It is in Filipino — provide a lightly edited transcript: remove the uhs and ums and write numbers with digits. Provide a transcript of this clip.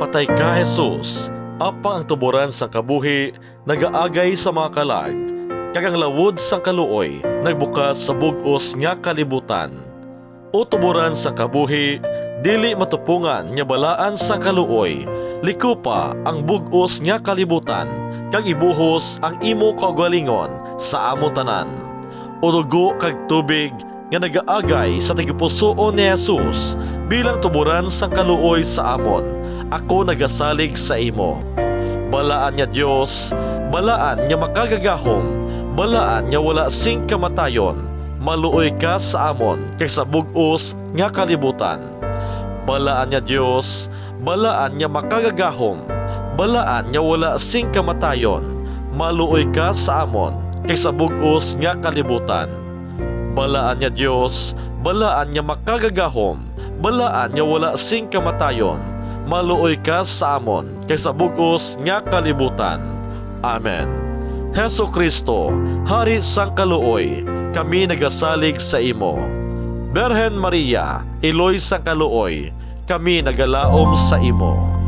patay ka Jesus, apang ang tuburan sang kabuhi, nagaagay sa mga kalag, kagang lawod sang kaluoy, nagbukas sa bugos nga kalibutan. O tuburan sang kabuhi, dili matupungan nga balaan sang kaluoy, liko pa ang bugos nga kalibutan, kag ibuhos ang imo kaugalingon sa among tanan. O dugo kag tubig nga nagaagay sa tigipusoon ni Jesus bilang tuburan sang kaluoy sa amon, ako nagasalig sa imo. Balaan niya Diyos, balaan niya makagagahom, balaan niya wala sing kamatayon, maluoy ka sa amon kay sa bugos nga kalibutan. Balaan niya Diyos, balaan niya makagagahom, balaan niya wala sing kamatayon, maluoy ka sa amon kay sa bugos nga kalibutan. Balaan niya Diyos, balaan niya makagagahom, balaan niya wala sing kamatayon, maluoy ka sa amon kay sa bugos nga kalibutan. Amen. Hesu Kristo, Hari sang kaluoy, kami nagasalig sa imo. Berhen Maria, Iloy sang kaluoy, kami nagalaom sa imo.